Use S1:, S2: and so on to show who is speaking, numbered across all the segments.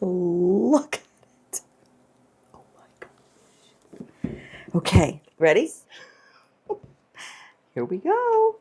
S1: Look at it. Oh my gosh. Okay, ready? Here we go.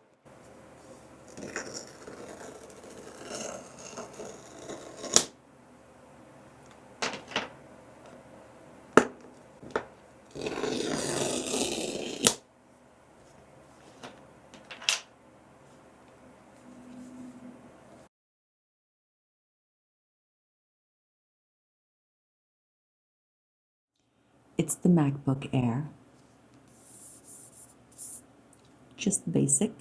S1: It's the MacBook Air. Just basic.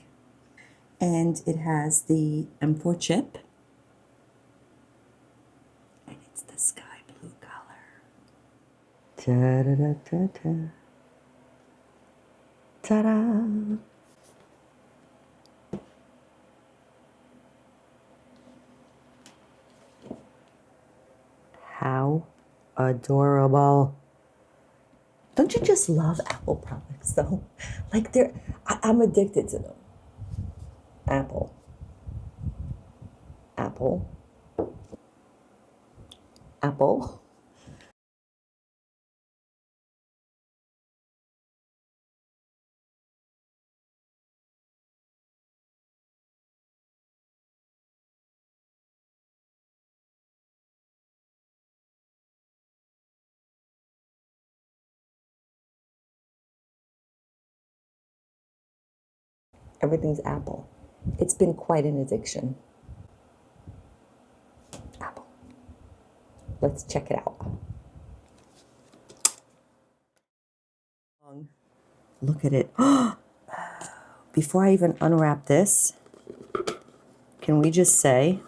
S1: And it has the M4 chip. And it's the sky blue color. Ta-da-da-da-da. Ta-da! How adorable. Don't you just love Apple products though? Like I'm addicted to them. Apple. Apple. Apple. Everything's Apple. It's been quite an addiction. Apple. Let's check it out. Look at it. Before I even unwrap this, can we just say,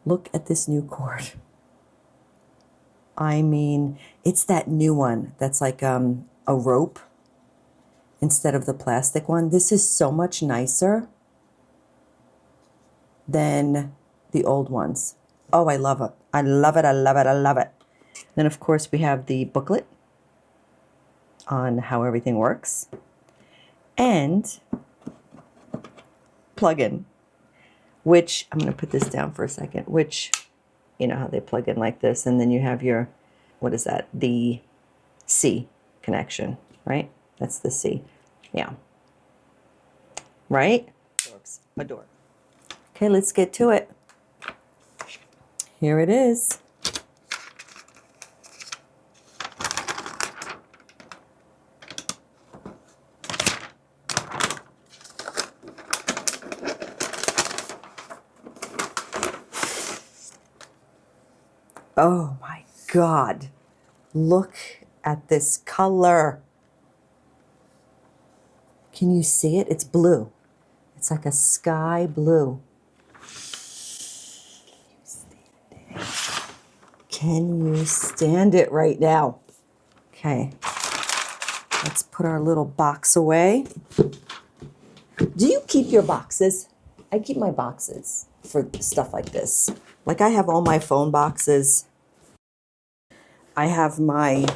S1: look at this new cord. I mean, it's that new one that's like a rope instead of the plastic one. This is so much nicer than the old ones. Oh, I love it. I love it. I love it. I love it. Then, of course, we have the booklet on how everything works. And plug-in, which I'm going to put this down for a second, which, you know how they plug in like this, and then you have your, what is that? The C connection, right? That's the C. Yeah. Right? Adore. Okay, let's get to it. Here it is. Oh my God. Look at this color. Can you see it? It's blue. It's like a sky blue. Can you stand it right now? Okay. Let's put our little box away. Do you keep your boxes? I keep my boxes for stuff like this. Like I have all my phone boxes. I have my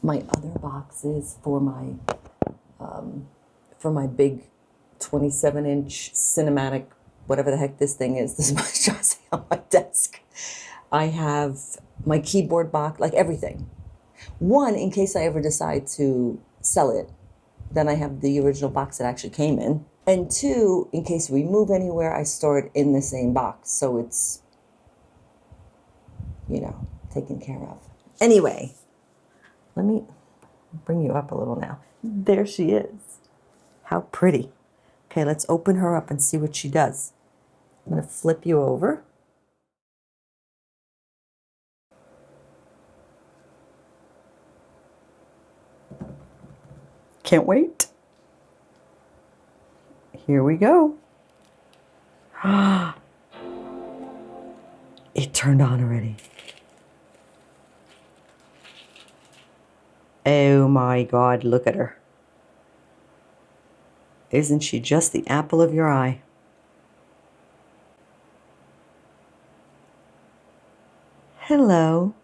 S1: other boxes for my big 27-inch cinematic, whatever the heck this thing is. This is my chassis on my desk. I have my keyboard box, like everything. One, in case I ever decide to sell it, then I have the original box that actually came in. And two, in case we move anywhere, I store it in the same box. So it's, you know, taken care of. Anyway, let me bring you up a little now. There she is. How pretty. Okay, let's open her up and see what she does. I'm going to flip you over. Can't wait. Here we go. It turned on already. Oh my God, look at her. Isn't she just the apple of your eye? Hello.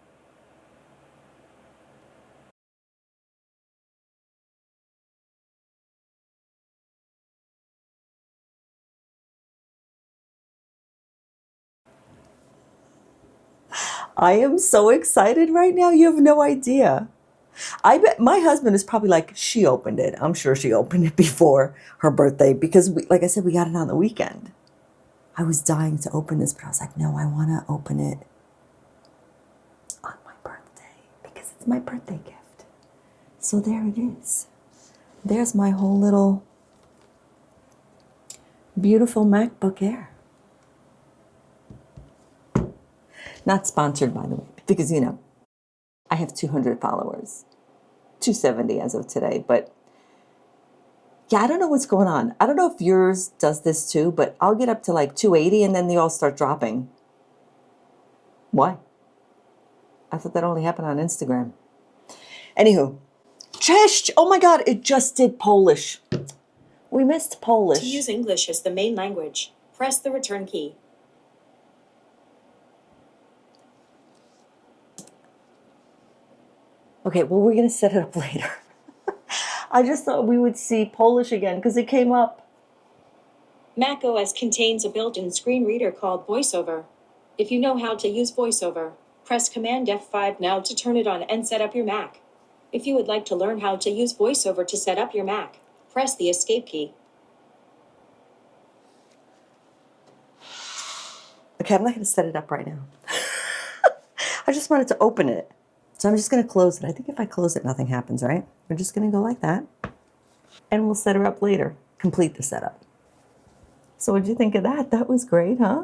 S1: I am so excited right now. You have no idea. I bet my husband is probably like, she opened it. I'm sure she opened it before her birthday because, like I said, we got it on the weekend. I was dying to open this, but I was like, no, I want to open it on my birthday because it's my birthday gift. So there it is. There's my whole little beautiful MacBook Air. Not sponsored, by the way, because, you know, I have 200 followers, 270 as of today, but yeah, I don't know what's going on. I don't know if yours does this too, but I'll get up to like 280 and then they all start dropping. Why? I thought that only happened on Instagram. Anywho, cześć! Oh my God, it just did Polish. We missed Polish.
S2: To use English as the main language, press the return key.
S1: Okay, well, we're going to set it up later. I just thought we would see Polish again because it came up.
S2: macOS contains a built-in screen reader called VoiceOver. If you know how to use VoiceOver, press Command F5 now to turn it on and set up your Mac. If you would like to learn how to use VoiceOver to set up your Mac, press the Escape key.
S1: Okay, I'm not going to set it up right now. I just wanted to open it. So I'm just going to close it. I think if I close it, nothing happens, right? We're just going to go like that. And we'll set her up later. Complete the setup. So what'd you think of that? That was great, huh?